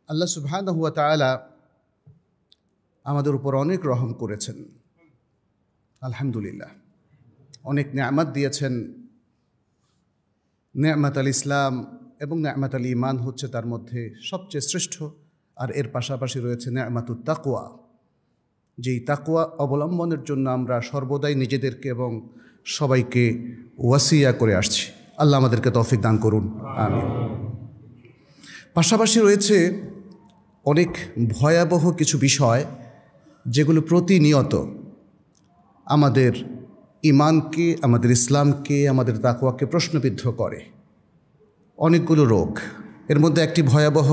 আল্লাহ সুবহানাহু ওয়া তাআলা আমাদের উপর অনেক রহম করেছেন, আলহামদুলিল্লাহ। অনেক নেয়ামত দিয়েছেন। নেয়ামত আল ইসলাম এবং নেয়ামত আল ঈমান হচ্ছে তার মধ্যে সবচেয়ে শ্রেষ্ঠ। আর এর পাশাপাশি রয়েছে নেয়ামতুত তাকওয়া, যেই তাকওয়া অবলম্বনের জন্য আমরা সর্বদাই নিজেদেরকে এবং সবাইকে ওয়াসিয়া করে আসছি। আল্লাহ আমাদেরকে তৌফিক দান করুন, আমিন। পাশাপাশি রয়েছে অনেক ভয়াবহ কিছু বিষয় যেগুলো প্রতিনিয়ত আমাদের ঈমানকে, আমাদের ইসলামকে, আমাদের তাকওয়াকে প্রশ্নবিদ্ধ করে। অনেকগুলো রোগ, এর মধ্যে একটি ভয়াবহ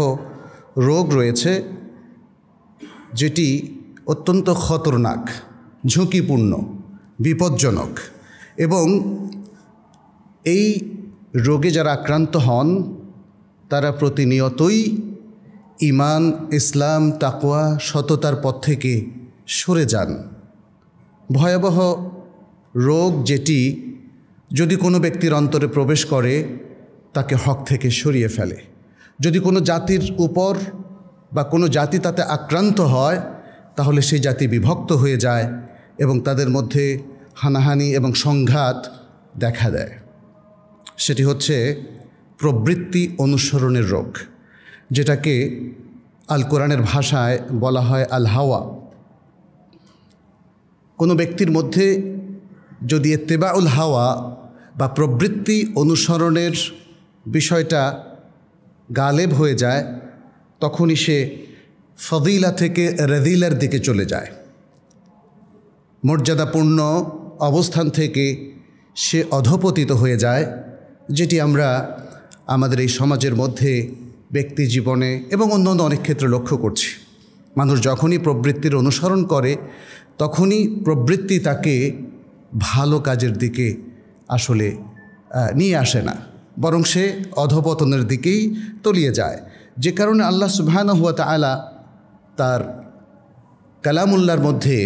রোগ রয়েছে যেটি অত্যন্ত খতরনাক, ঝুঁকিপূর্ণ, বিপজ্জনক, এবং এই রোগে যারা আক্রান্ত হন তারা প্রতিনিয়তই ঈমান, ইসলাম, তাকওয়া, সততার পথ থেকে সরে যান। ভয়াবহ রোগ যেটি যদি কোনো ব্যক্তির অন্তরে প্রবেশ করে তাকে হক থেকে সরিয়ে ফেলে। যদি কোনো জাতির উপর বা কোনো জাতি তাতে আক্রান্ত হয় তাহলে সেই জাতি বিভক্ত হয়ে যায় এবং তাদের মধ্যে হানাহানি এবং সংঘাত দেখা দেয়। সেটি হচ্ছে প্রবৃত্তি অনুসরণের রোগ, যেটাকে আল কোরআনের ভাষায় বলা হয় আল হাওয়া। কোনো ব্যক্তির মধ্যে যদি ইত্তেবাউল হাওয়া বা প্রবৃত্তি অনুসরণের বিষয়টা গালেব হয়ে যায় তখনই সে ফদিলা থেকে রাদিলার দিকে চলে যায়। মর্যাদাপূর্ণ অবস্থান থেকে সে অধঃপতিত হয়ে যায়, যেটি আমরা আমাদের এই সমাজের মধ্যে ব্যক্তি জীবনে এবং অন্যান্য অনেক ক্ষেত্রে লক্ষ্য করছি। মানুষ যখনই প্রবৃত্তির অনুসরণ করে তখনই প্রবৃত্তি তাকে ভালো কাজের দিকে আসলে নিয়ে আসে না, বরং সে অধঃপতনের দিকেই তলিয়ে যায়। যে কারণে আল্লাহ সুবহানাহু ওয়া তাআলা তার কালামুল্লাহর মধ্যে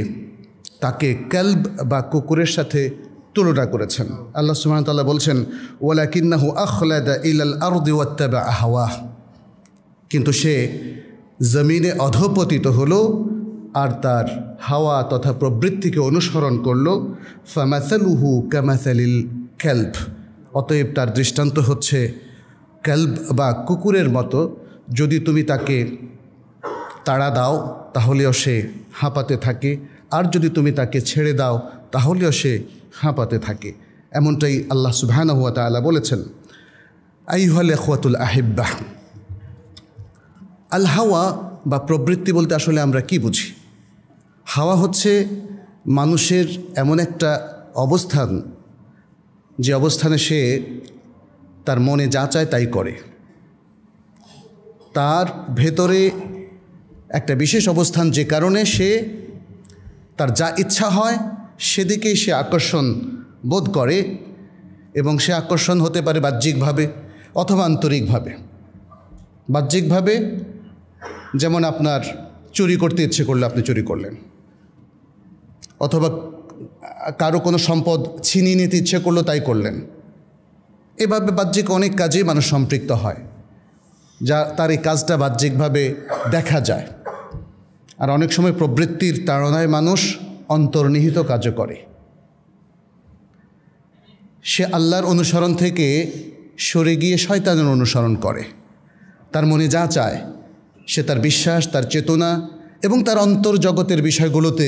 তাকে কলব বা কুকুরের সাথে তুলনা করেছেন। আল্লাহ সুবহানাহু ওয়া তাআলা বলছেন, ওয়ালাকিন্নাহু আখলাদা ইলাল আরদি ওয়াত্তাবা হাওয়াহ, কিন্তু সে জমিনে অধঃপতিত হলো আর তার হাওয়া তথা প্রবৃত্তিকে অনুসরণ করলো। ফামাসালুহু কামাসালিল কলব, অতএব তার দৃষ্টান্ত হচ্ছে কলব বা কুকুরের মতো। যদি তুমি তাকে তাড়া দাও তাহলেও সে হাঁপাতে থাকে, আর যদি তুমি তাকে ছেড়ে দাও তাহলেও সে হাঁপাতে থাকে। এমনটাই আল্লাহ সুবহানাহু ওয়া তাআলা বলেছেন। আইয়ুহাল ইখওয়াতুল আহিব্বাহ, আল হাওয়া বা প্রবৃত্তি বলতে আসলে আমরা কি বুঝি? হাওয়া হচ্ছে মানুষের এমন একটা অবস্থান যে অবস্থানে সে তার মনে যা চায় তাই করে। তার ভেতরে একটা বিশেষ অবস্থান, যে কারণে সে তার যা ইচ্ছা হয় সেদিকেই সে আকর্ষণ বোধ করে, এবং সে আকর্ষণ হতে পারে বাহ্যিকভাবে অথবা আন্তরিকভাবে। বাহ্যিকভাবে যেমন আপনার চুরি করতে ইচ্ছে করলে আপনি চুরি করলেন, অথবা কারো কোনো সম্পদ ছিনিয়ে নিতে ইচ্ছে করলো তাই করলেন। এভাবে বাহ্যিক অনেক কাজেই মানুষ সম্পৃক্ত হয়, যা তার এই কাজটা বাহ্যিকভাবে দেখা যায়। আর অনেক সময় প্রবৃত্তির তাড়নায় মানুষ অন্তর্নিহিত কাজও করে। সে আল্লাহর অনুসরণ থেকে সরে গিয়ে শয়তানের অনুসরণ করে। তার মনে যা চায় সে তার বিশ্বাস, তার চেতনা এবং তার অন্তর্জগতের বিষয়গুলোতে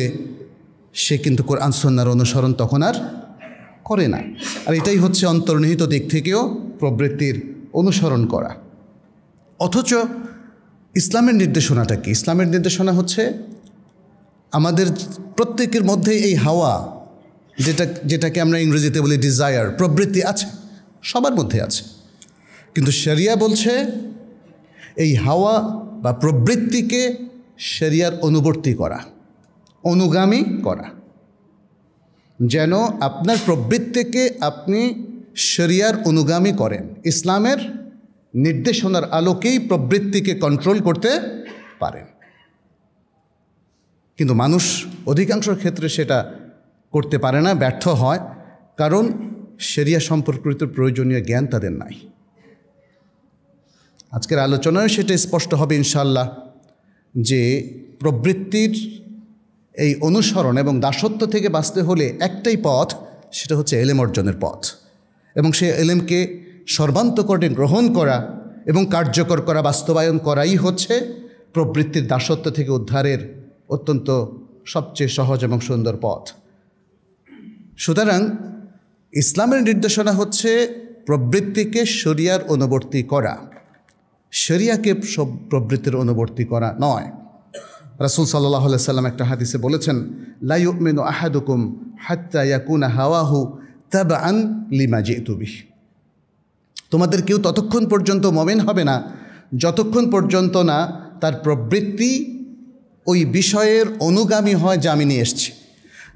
সে কিন্তু কোরআন সুন্নাহর অনুসরণ তখন আর করে না। আর এটাই হচ্ছে অন্তর্নিহিত দিক থেকেও প্রবৃত্তির অনুসরণ করা। অথচ ইসলামের নির্দেশনাটা কি? ইসলামের নির্দেশনা হচ্ছে আমাদের প্রত্যেকের মধ্যে এই হাওয়া, যেটাকে আমরা ইংরেজিতে বলি ডিজায়ার, প্রবৃত্তি আছে, সবার মধ্যে আছে। কিন্তু শরিয়া বলছে এই হাওয়া বা প্রবৃত্তিকে শরিয়ার অনুবর্তী করা, অনুগামী করা, যেন আপনার প্রবৃত্তিকে আপনি শরিয়ার অনুগামী করেন। ইসলামের নির্দেশনার আলোকেই প্রবৃত্তিকে কন্ট্রোল করতে পারেন। কিন্তু মানুষ অধিকাংশ ক্ষেত্রে সেটা করতে পারে না, ব্যর্থ হয়, কারণ শরিয়া সম্পর্কিত প্রয়োজনীয় জ্ঞান তাদের নাই। আজকের আলোচনায় সেটা স্পষ্ট হবে ইনশাআল্লাহ যে প্রবৃত্তির এই অনুসরণ এবং দাসত্ব থেকে বাঁচতে হলে একটাই পথ, সেটা হচ্ছে এলেম অর্জনের পথ, এবং সেই এলেমকে সর্বান্তকরণে গ্রহণ করা এবং কার্যকর করা, বাস্তবায়ন করাই হচ্ছে প্রবৃত্তির দাসত্ব থেকে উদ্ধারের অত্যন্ত সবচেয়ে সহজ এবং সুন্দর পথ। সুতরাং ইসলামের নির্দেশনা হচ্ছে প্রবৃত্তিকে শরিয়ার অনুবর্তী করা, শরিয়াকে সব প্রবৃত্তির অনুবর্তী করা নয়। রাসূল সাল্লাল্লাহু আলাইহি সাল্লাম একটা হাদিসে বলেছেন, লা ইউমিনু আহাদুকুম হাত্তা ইয়াকুনা হাওয়াহু তাবআন লিমা জিতু বিহি। তোমাদের কেউ ততক্ষণ পর্যন্ত মুমিন হবে না যতক্ষণ পর্যন্ত না তার প্রবৃত্তি ওই বিষয়ের অনুগামী হয় যা আমি নিয়ে এসেছি।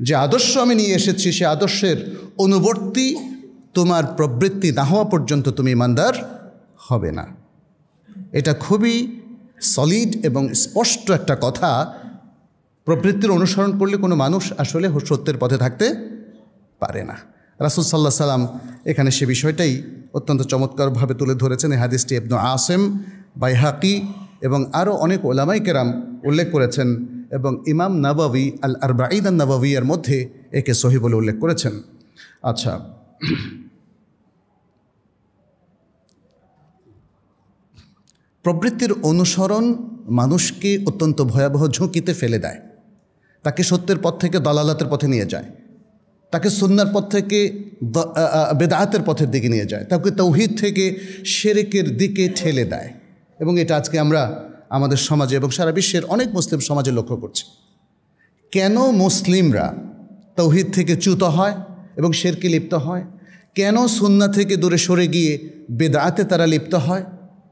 যে আদর্শ আমি নিয়ে এসেছি সে আদর্শের অনুবর্তী তোমার প্রবৃত্তি না হওয়া পর্যন্ত তুমি ইমানদার হবে না। এটা খুবই সলিড এবং স্পষ্ট একটা কথা। প্রবৃত্তির অনুসরণ করলে কোনো মানুষ আসলে সত্যের পথে থাকতে পারে না। রাসূল সাল্লাল্লাহু আলাইহি সাল্লাম এখানে সে বিষয়টাই অত্যন্ত চমৎকারভাবে তুলে ধরেছেন। এই হাদিসটি ইবনে আসিম, বাইহাকি এবং আরও অনেক উলামায়ে কেরাম উল্লেখ করেছেন, এবং ইমাম নাবাবী আল আরবাঈন আন নাবাবিয়ার মধ্যে একে সহিহ বলে উল্লেখ করেছেন। আচ্ছা, প্রবৃত্তির অনুসরণ মানুষকে অত্যন্ত ভয়াবহ ঝুঁকিতে ফেলে দেয়। তাকে সত্যের পথ থেকে দালালাতের পথে নিয়ে যায়, তাকে সুন্নাহর পথ থেকে বেদাতের পথের দিকে নিয়ে যায়, তাকে তাওহীদ থেকে শিরকের দিকে ঠেলে দেয়। এবং এটা আজকে আমরা আমাদের সমাজে এবং সারা বিশ্বের অনেক মুসলিম সমাজে লক্ষ্য করছি। কেন মুসলিমরা তাওহীদ থেকে চ্যুত হয় এবং শিরকে লিপ্ত হয়? কেন সুন্নাহ থেকে দূরে সরে গিয়ে বেদাতে তারা লিপ্ত হয়?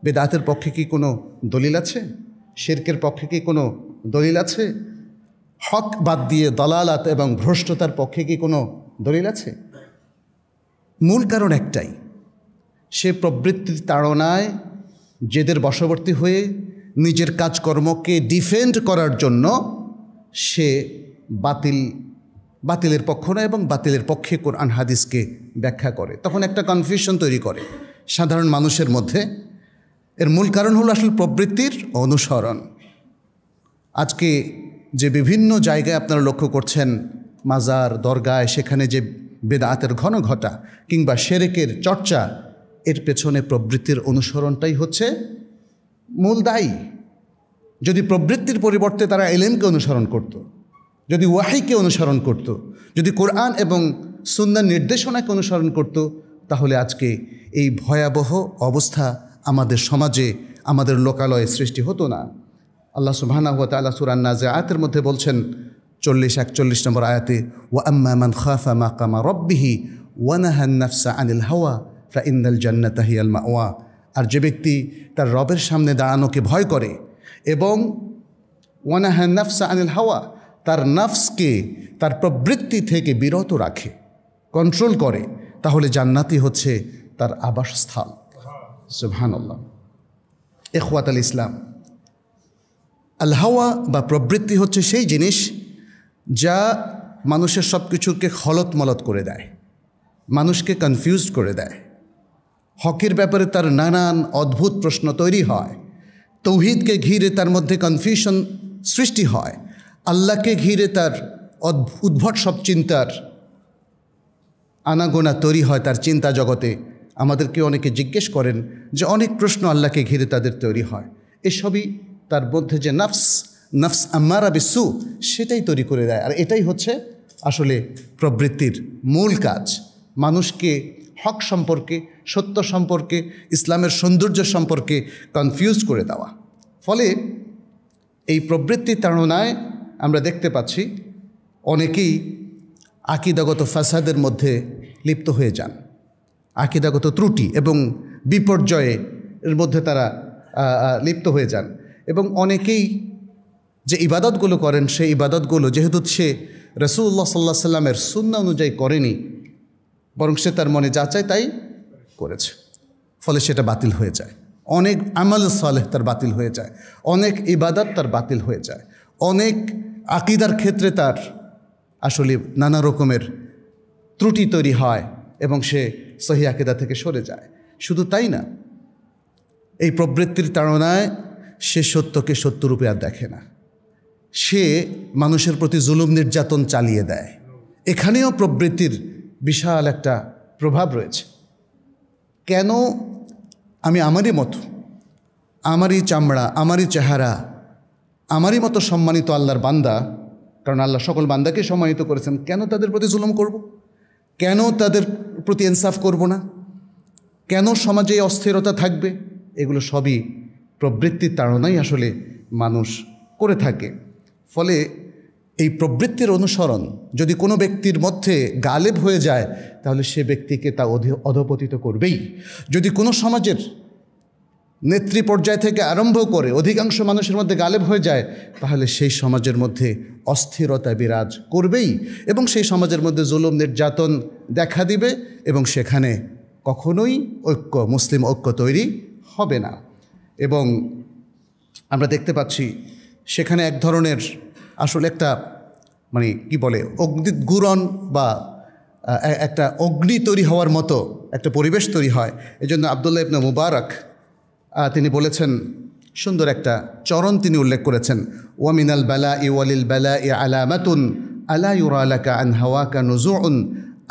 বেদাতের পক্ষে কি কোনো দলিল আছে? শিরকের পক্ষে কি কোনো দলিল আছে? হক বাদ দিয়ে দলালাত এবং ভ্রষ্টতার পক্ষে কি কোনো দলিল আছে? মূল কারণ একটাই, সে প্রবৃত্তির তাড়নায় জেদের বশবর্তী হয়ে নিজের কাজকর্মকে ডিফেন্ড করার জন্য সে বাতিলের পক্ষ নয় এবং বাতিলের পক্ষে কোরআন হাদিসকে ব্যাখ্যা করে। তখন একটা কনফিউশন তৈরি করে সাধারণ মানুষের মধ্যে। এর মূল কারণ হলো আসলে প্রবৃত্তির অনুসরণ। আজকে যে বিভিন্ন জায়গায় আপনারা লক্ষ্য করছেন, মাজার, দরগায়, সেখানে যে বেদাতের ঘন ঘটা কিংবা শিরকের চর্চা, এর পেছনে প্রবৃত্তির অনুসরণটাই হচ্ছে মূল দায়ী। যদি প্রবৃত্তির পরিবর্তে তারা ইলমকে অনুসরণ করত, যদি ওয়াহিকে অনুসরণ করত, যদি কোরআন এবং সুন্নাহর নির্দেশনাকে অনুসরণ করত, তাহলে আজকে এই ভয়াবহ অবস্থা আমাদের সমাজে, আমাদের লোকালয়ে সৃষ্টি হতো না। আল্লাহ সুবহানাহু ওয়া তাআলা সূরা আন-নাজিআতের মধ্যে বলছেন 40-41 নম্বর আয়াতে, ওয়া আম্মা মান খাফা মাকামা রাব্বিহি ওয়া নাহা আন-নাফসা আনিল হাওয়া ফাইন্নাল জান্নাতা হিয়াল মাওয়া। আর যে ব্যক্তি তার রবের সামনে দাঁড়ানোকে ভয় করে এবং ওয়া নাহা আন-নাফসা আনিল হাওয়া, তার নফসকে তার প্রবৃত্তি থেকে বিরত রাখে, কন্ট্রোল করে, তাহলে জান্নাতই হচ্ছে তার আবাসস্থল। সুবহানাল্লাহ। ইখওয়াতুল ইসলাম, আল হাওয়া বা প্রবৃত্তি হচ্ছে সেই জিনিস যা মানুষের সব কিছুকে খলতমলত করে দেয়, মানুষকে কনফিউজড করে দেয়। হকের ব্যাপারে তার নানান অদ্ভুত প্রশ্ন তৈরি হয়, তৌহিদকে ঘিরে তার মধ্যে কনফিউশন সৃষ্টি হয়, আল্লাহকে ঘিরে তার উদ্ভট সব চিন্তার আনাগোনা তৈরি হয় তার চিন্তা জগতে। আমাদেরকে অনেকে জিজ্ঞেস করেন যে অনেক প্রশ্ন আল্লাহকে ঘিরে তাদের তৈরি হয়। এসবই তার মধ্যে যে নফস আম্মারা বিসু, সেটাই তৈরি করে দেয়। আর এটাই হচ্ছে আসলে প্রবৃত্তির মূল কাজ, মানুষকে হক সম্পর্কে, সত্য সম্পর্কে, ইসলামের সৌন্দর্য সম্পর্কে কনফিউজ করে দেওয়া। ফলে এই প্রবৃত্তির তাড়নায় আমরা দেখতে পাচ্ছি অনেকেই আকীদাগত ফাসাদের মধ্যে লিপ্ত হয়ে যান, আকীদাগত ত্রুটি এবং বিপর্যয়ে এর মধ্যে তারা লিপ্ত হয়ে যান। এবং অনেকেই যে ইবাদতগুলো করেন, সেই ইবাদতগুলো যেহেতু সে রাসূলুল্লাহ সাল্লাল্লাহু আলাইহি সাল্লামের সুন্নাহ অনুযায়ী করেনি, বরং সে তার মনে যা চায় তাই করেছে, ফলে সেটা বাতিল হয়ে যায়। অনেক আমল সালেহ তার বাতিল হয়ে যায়, অনেক ইবাদত তার বাতিল হয়ে যায়, অনেক আকীদার ক্ষেত্রে তার আসলে নানা রকমের ত্রুটি তৈরি হয় এবং সে সহিহ আকীদা থেকে সরে যায়। শুধু তাই না, এই প্রবৃত্তির তাড়নায় সে সত্যকে সত্যরূপে আর দেখে না, সে মানুষের প্রতি জুলুম নির্যাতন চালিয়ে দেয়। এখানেও প্রবৃত্তির বিশাল একটা প্রভাব রয়েছে। কেন আমি আমারই মতো, আমারই চামড়া, আমারই চেহারা, আমারই মতো সম্মানিত আল্লাহর বান্দা, কারণ আল্লাহ সকল বান্দাকে সম্মানিত করেছেন, কেন তাদের প্রতি জুলুম করব? কেন তাদের প্রতি ইনসাফ করব না? কেন সমাজে অস্থিরতা থাকবে? এগুলো সবই প্রবৃত্তির তাড়নাই আসলে মানুষ করে থাকে। ফলে এই প্রবৃত্তির অনুসরণ যদি কোনো ব্যক্তির মধ্যে গালেব হয়ে যায়, তাহলে সে ব্যক্তিকে তা অধঃপতিত করবেই। যদি কোনো সমাজের নেত্রী পর্যায় থেকে আরম্ভ করে অধিকাংশ মানুষের মধ্যে গালেব হয়ে যায়, তাহলে সেই সমাজের মধ্যে অস্থিরতা বিরাজ করবেই এবং সেই সমাজের মধ্যে জুলুম নির্যাতন দেখা দিবে এবং সেখানে কখনোই ঐক্য, মুসলিম ঐক্য তৈরি হবে না। এবং আমরা দেখতে পাচ্ছি সেখানে এক ধরনের আসলে একটা মানে কি বলে অগ্নিগুরণ বা একটা অগ্নি তৈরি হওয়ার মতো একটা পরিবেশ তৈরি হয়। এজন্য আব্দুল্লাহ ইবনে মুবারক তিনি বলেছেন, সুন্দর একটা চরণ তিনি উল্লেখ করেছেন, ওয়ামিনাল বালা'i ওয়ালিল বালা'i আলামাতুন আলা ইউরা লাকা আন হাওয়াকা নুজুউন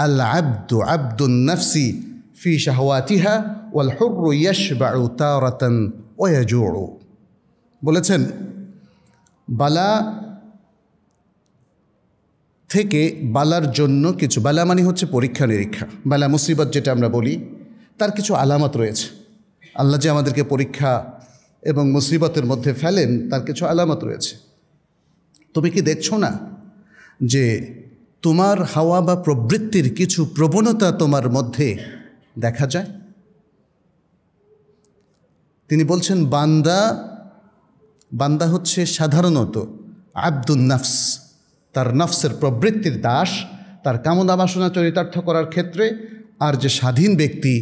আল আবদু আবদুন নাফসি ফি শাহওয়াতিহা ওয়াল হুররু ইয়াশবাউ তারাতান ওয়া ইয়াজুউ। বলেছেন বালা থেকে বালার জন্য কিছু, বালা মানে হচ্ছে পরীক্ষা নিরীক্ষা, বালা মুসিবত যেটা আমরা বলি, তার কিছু আলামত রয়েছে। আল্লাহ যে আমাদেরকে পরীক্ষা এবং মুসিবতের মধ্যে ফেলেন তার কিছু আলামত রয়েছে। তুমি কি দেখছো না যে তোমার হাওয়া বা প্রবৃত্তির কিছু প্রবণতা তোমার মধ্যে দেখা যায়? তিনি বলছেন বান্দা হচ্ছে সাধারণত আব্দুন নাফস, তার নফসের প্রবৃত্তির দাস, তার কামনা বাসনা চরিতার্থ করার ক্ষেত্রে। আর যে স্বাধীন ব্যক্তি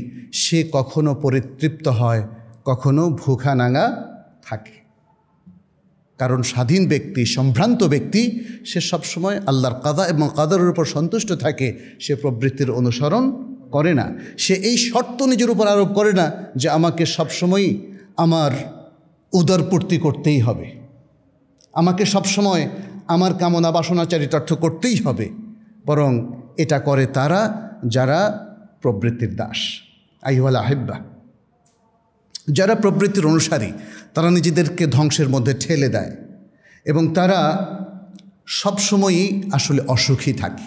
সে কখনো পরিতৃপ্ত হয়, কখনো ভুখা নাঙা থাকে। কারণ স্বাধীন ব্যক্তি, সম্ভ্রান্ত ব্যক্তি, সে সবসময় আল্লাহর কাদা এবং কাদরের উপর সন্তুষ্ট থাকে, সে প্রবৃত্তির অনুসরণ করে না। সে এই শর্ত নিজের উপর আরোপ করে না যে আমাকে সবসময়ই আমার উদরপূর্তি করতেই হবে, আমাকে সবসময় আমার কামনা বাসনা চরিতার্থ করতেই হবে। বরং এটা করে তারা যারা প্রবৃত্তির দাস, আইহাল আহেব্বা, যারা প্রবৃত্তির অনুসারী, তারা নিজেদেরকে ধ্বংসের মধ্যে ঠেলে দেয় এবং তারা সবসময়ই আসলে অসুখী থাকে।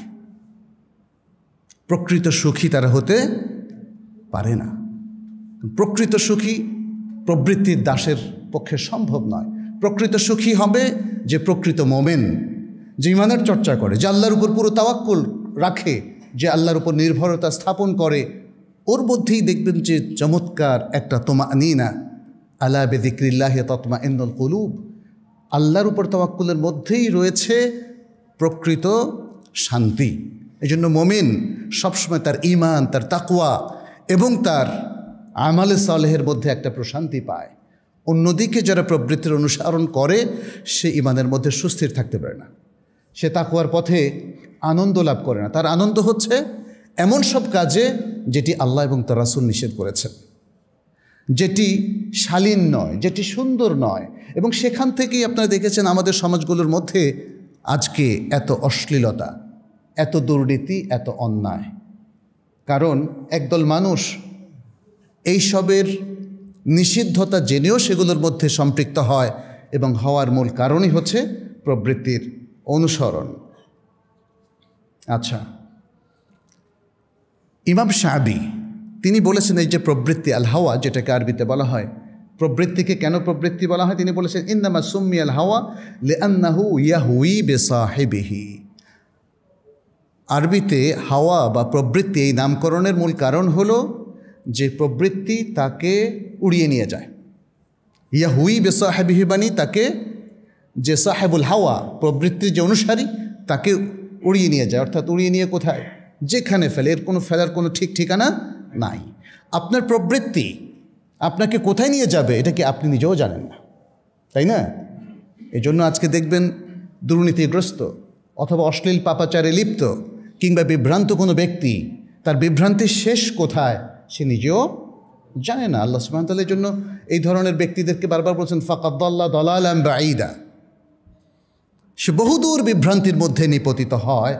প্রকৃত সুখী তারা হতে পারে না। প্রকৃত সুখী প্রবৃত্তির দাসের পক্ষে সম্ভব নয়। প্রকৃত সুখী হবে যে প্রকৃত মোমেন, যে ঈমানের চর্চা করে, যে আল্লাহর উপর পুরো তাওয়াক্কুল রাখে, যে আল্লাহর উপর নির্ভরতা স্থাপন করে। ওর মধ্যেই দেখবেন যে চমৎকার একটা তুমানিনা, আলা বিযিকরিল্লাহি তাতমাইন্নুল কুলুব, আল্লাহর উপর তাওয়াক্কুলের মধ্যেই রয়েছে প্রকৃত শান্তি। এজন্য মুমিন সবসময় তার ঈমান, তার তাকওয়া এবং তার আমালে সালেহের মধ্যে একটা প্রশান্তি পায়। অন্যদিকে যারা প্রবৃত্তির অনুসরণ করে সে ঈমানের মধ্যে সুস্থির থাকতে পারে না, সে তাকওয়ার পথে আনন্দ লাভ করে না। তার আনন্দ হচ্ছে এমন সব কাজে যেটি আল্লাহ এবং তার রাসূল নিষেধ করেছেন, যেটি শালীন নয়, যেটি সুন্দর নয়। এবং সেখান থেকেই আপনারা দেখেছেন আমাদের সমাজগুলোর মধ্যে আজকে এত অশ্লীলতা, এত দুর্নীতি, এত অন্যায়। কারণ একদল মানুষ এইসবের নিষিদ্ধতা জেনেও সেগুলোর মধ্যে সম্পৃক্ত হয় এবং হওয়ার মূল কারণই হচ্ছে প্রবৃত্তির অনুসরণ। আচ্ছা, ইমাম শাবি তিনি বলেছেন এই যে প্রবৃত্তি আল হাওয়া, যেটাকে আরবিতে বলা হয়, প্রবৃত্তিকে কেন প্রবৃত্তি বলা হয়? তিনি বলেছেন ইন্নামা সুম্মি আল হাওয়া লিআন্নাহু ইয়াহউই বিসাহিবিহি। আরবিতে হাওয়া বা প্রবৃত্তি এই নামকরণের মূল কারণ হলো যে প্রবৃত্তি তাকে উড়িয়ে নিয়ে যায়। ইয়াহুই বিসাহিবিহি বানি তাকে, যে সাহেবুল হাওয়া প্রবৃত্তির যে অনুসারী, তাকে উড়িয়ে নিয়ে যায়। অর্থাৎ উড়িয়ে নিয়ে কোথায়? যেখানে ফেলে, এর কোনো ফেলার কোনো ঠিক ঠিকানা নাই। আপনার প্রবৃত্তি আপনাকে কোথায় নিয়ে যাবে এটা কি আপনি নিজেও জানেন না, তাই না? এজন্য আজকে দেখবেন দুর্নীতিগ্রস্ত অথবা অশ্লীল পাপাচারে লিপ্ত কিংবা বিভ্রান্ত কোনো ব্যক্তি, তার বিভ্রান্তির শেষ কোথায় সে নিজেও জানে না। আল্লাহ সুবহানাহু ওয়া তাআলার জন্য এই ধরনের ব্যক্তিদেরকে বারবার বলছেন ফাকাদ দাল্লা দালালান বাঈদা, সে বহুদূর বিভ্রান্তির মধ্যে নিপতিত হয়,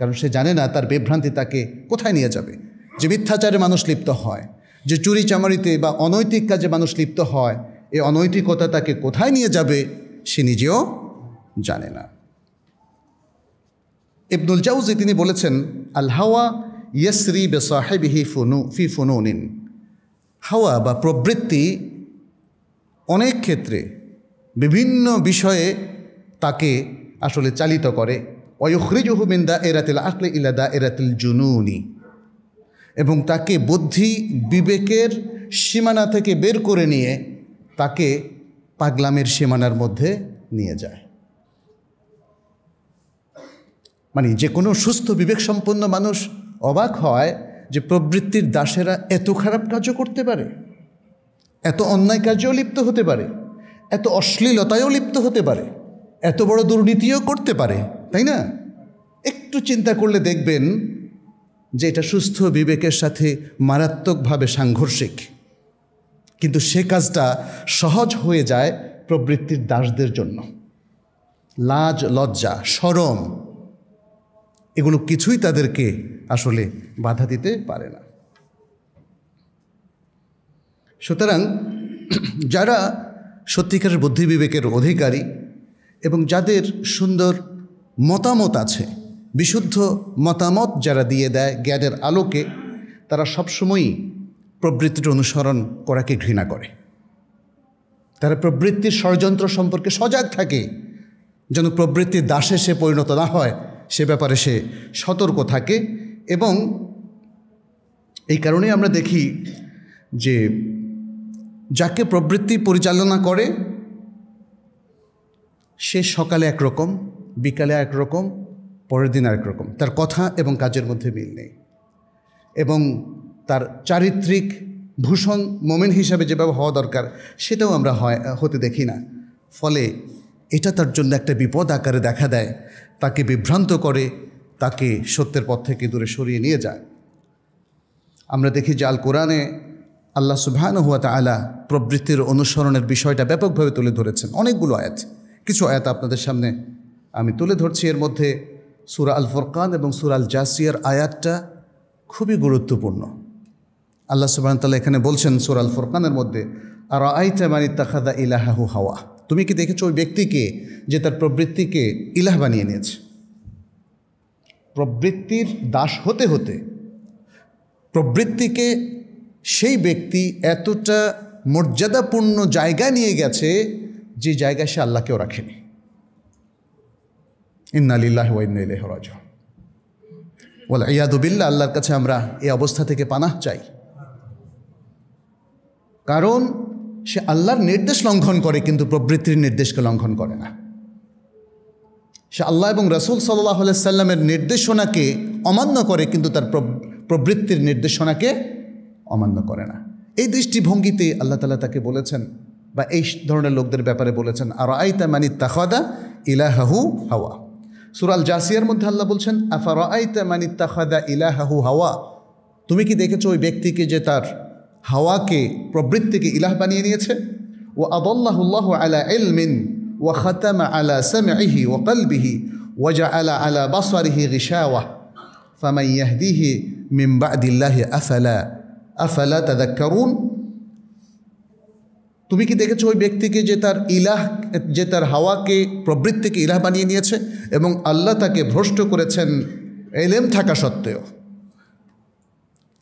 কারণ সে জানে না তার বিভ্রান্তি তাকে কোথায় নিয়ে যাবে। যে মিথ্যাচারে মানুষ লিপ্ত হয়, যে চুরি চামারিতে বা অনৈতিক কাজে মানুষ লিপ্ত হয়, এই অনৈতিকতা তাকে কোথায় নিয়ে যাবে সে নিজেও জানে না। ইবনুল জাওজি তিনি বলেছেন, আল হাওয়া ইয়াসরি বিসাহিবিহি ফি ফুনুনিন, হাওয়া বা প্রবৃত্তি অনেক ক্ষেত্রে বিভিন্ন বিষয়ে তাকে আসলে চালিত করে। ওয়ায়ুখরিজুহু মিন দায়রাতিল আকলি ইলা দায়রাতিল জুনুনি, এবং তাকে বুদ্ধি বিবেকের সীমানা থেকে বের করে নিয়ে তাকে পাগলামের সীমানার মধ্যে নিয়ে যায়। মানে যে কোনো সুস্থ বিবেকসম্পন্ন মানুষ অবাক হয় যে প্রবৃত্তির দাসেরা এত খারাপ কাজও করতে পারে, এত অন্যায় কাজেও লিপ্ত হতে পারে, এত অশ্লীলতায়ও লিপ্ত হতে পারে, এত বড় দুর্নীতিও করতে পারে, তাই না? একটু চিন্তা করলে দেখবেন যে এটা সুস্থ বিবেকের সাথে মারাত্মকভাবে সাংঘর্ষিক। কিন্তু সে কাজটা সহজ হয়ে যায় প্রবৃত্তির দাসদের জন্য। লাজ লজ্জা শরম এগুলো কিছুই তাদেরকে আসলে বাধা দিতে পারে না। সুতরাং যারা সত্যিকারের বুদ্ধি বিবেকের অধিকারী এবং যাদের সুন্দর মতামত আছে, বিশুদ্ধ মতামত যারা দিয়ে দেয় জ্ঞানের আলোকে, তারা সবসময়ই প্রবৃত্তির অনুসরণ করাকে ঘৃণা করে। তারা প্রবৃত্তির ষড়যন্ত্র সম্পর্কে সজাগ থাকে, যেন প্রবৃত্তির দাসে সে পরিণত না হয় সে ব্যাপারে সে সতর্ক থাকে। এবং এই কারণেই আমরা দেখি যে যাকে প্রবৃত্তি পরিচালনা করে সে সকালে একরকম, বিকালে একরকম, পরের দিন আরেক রকম, তার কথা এবং কাজের মধ্যে মিল নেই, এবং তার চারিত্রিক ভূষণ মোমেন হিসাবে যেভাবে হওয়া দরকার সেটাও আমরা হতে দেখি না। ফলে এটা তার জন্য একটা বিপদ আকারে দেখা দেয়, তাকে বিভ্রান্ত করে, তাকে সত্যের পথ থেকে দূরে সরিয়ে নিয়ে যায়। আমরা দেখি যে আল কোরআনে আল্লাহ সুবহানাহু ওয়া তাআলা প্রবৃত্তির অনুসরণের বিষয়টা ব্যাপকভাবে তুলে ধরেছেন। অনেকগুলো আয়াত, কিছু আয়াত আপনাদের সামনে আমি তুলে ধরছি। এর মধ্যে সূরা আল ফুরকান এবং সূরা আল জাসিয়ার আয়াতটা খুবই গুরুত্বপূর্ণ। আল্লাহ সুবহানাহু ওয়া তাআলা এখানে বলছেন সূরা আল ফুরকানের মধ্যে, আরাআইতা মান ইত্তাখাযা ইলাহাহু হাওয়া, তুমি কি দেখেছো ওই ব্যক্তিকে যে তার প্রবৃত্তিকে ইলাহ বানিয়ে নিয়েছে? প্রবৃত্তির দাস হতে হতে প্রবৃত্তিকে সেই ব্যক্তি এতটা মর্যাদাপূর্ণ জায়গায় নিয়ে গেছে যে জায়গায় সে আল্লাহকেও রাখেনি। ইন্না লিল্লাহি ওয়া ইন্না ইলাইহি রাজিউন। ওয়াল ইয়াদু বিল্লাহ, আল্লাহর কাছে আমরা এই অবস্থা থেকে পানাহ চাই। কারণ সে আল্লাহর নির্দেশ লঙ্ঘন করে কিন্তু প্রবৃত্তির নির্দেশকে লঙ্ঘন করে না। সে আল্লাহ এবং রাসূল সাল্লাল্লাহু আলাইহি সাল্লামের নির্দেশনাকে অমান্য করে কিন্তু তার প্রবৃত্তির নির্দেশনাকে অমান্য করে না। এই দৃষ্টিভঙ্গিতে আল্লাহ তাআলা তাকে বলেছেন, বা এই ধরনের লোকদের ব্যাপারে বলেছেন, আরাআইতা মান ইত্তাখাযা ইলাহাহু হাওয়া। সূরা আল জাসিয়ার মধ্যে আল্লাহ বলছেন, আফারাআইতা মান ইত্তাখাযা ইলাহাহু হাওয়া, তুমি কি দেখেছো ওই ব্যক্তিকে যে তার হাওয়াকে প্রবৃত্তিকে ইলাহ বানিয়ে নিয়েছে? ওয়া আদাল্লাহু আল্লাহু আলা ইলমিন ওয়া খাতামা আলা সামইহি ওয়া কলবিহি ওয়া জাআলা আলা বাসারিহি গিশাওয়া ফামান ইয়াহদিহি মিন বা'দিল্লাহি আফালা তাযাক্কারুন। তুমি কি দেখেছো ওই ব্যক্তিকে যে তার হাওয়াকে প্রবৃত্তিকে ইলাহ বানিয়ে নিয়েছে এবং আল্লাহ তাকে ভ্রষ্ট করেছেন ইলম থাকা সত্ত্বেও?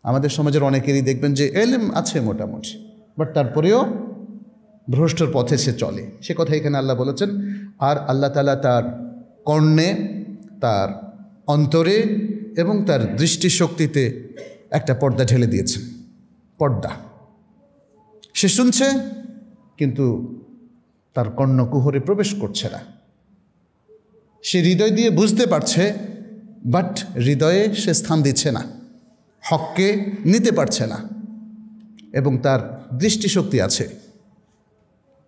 আমাদের সমাজের অনেকেরই দেখবেন যে ইলম আছে মোটামুটি, বাট তারপরেও ভ্রষ্টর পথে সে চলে। সে কথা এখানে আল্লাহ বলেছেন। আর আল্লাহ তাআলা তার কর্ণে, তার অন্তরে এবং তার দৃষ্টিশক্তিতে একটা পর্দা ঢেলে দিয়েছেন। পর্দা, সে শুনছে কিন্তু তার কর্ণকুহরে প্রবেশ করছে না। সে হৃদয় দিয়ে বুঝতে পারছে, বাট হৃদয়ে সে স্থান দিচ্ছে না, হককে নিতে পারছে না। এবং তার দৃষ্টিশক্তি আছে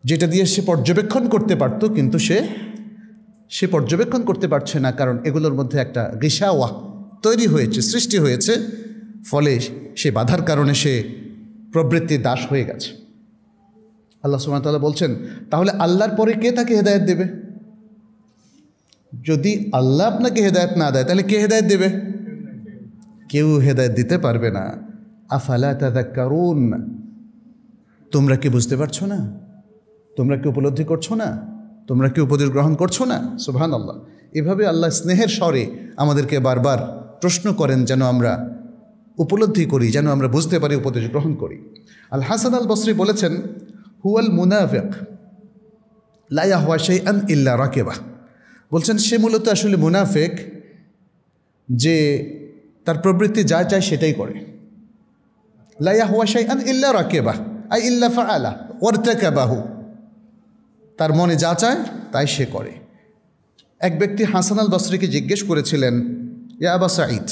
যেটা দিয়ে সে পর্যবেক্ষণ করতে পারত, কিন্তু সে পর্যবেক্ষণ করতে পারছে না, কারণ এগুলোর মধ্যে একটা গিশাওয়া তৈরি হয়েছে, সৃষ্টি হয়েছে। ফলে সে বাধার কারণে সে প্রবৃত্তির দাস হয়ে গেছে। আল্লাহ সুবহানাহু ওয়া তাআলা বলছেন, তাহলে আল্লাহর পরে কে তাকে হেদায়েত দেবে? যদি আল্লাহ আপনাকে হেদায়েত না দেয় তাহলে কে হেদায়েত দেবে? কেউ হেদায়েত দিতে পারবে না। আফালা তাযাক্কারুন, তোমরা কি বুঝতে পারছো না? তোমরা কি উপলব্ধি করছো না? তোমরা কি উপদেশ গ্রহণ করছো না? সুবহানাল্লাহ। এভাবে আল্লাহ স্নেহের স্বরে আমাদেরকে বারবার প্রশ্ন করেন যেন আমরা উপলব্ধি করি, যেন আমরা বুঝতে পারি, উপদেশ গ্রহণ করি। আল হাসান আল বসরি বলেছেন, হুয়াল মুনাফিক লা ইয়াহওয়া শাইআন ইল্লা রাকিবা। বলছেন সে মূলত আসলে মুনাফিক, যে তার প্রবৃত্তি যা চায় সেটাই করে। লা ইয়াহওয়া শাইআন ইল্লা রাকিবা আই ইল্লা ফাআলা ওয়ারতাকাবাহু, তার মনে যা চায় তাই সে করে। এক ব্যক্তি হাসান আল বসরিকে জিজ্ঞেস করেছিলেন, ইয়া আবা সাঈদ,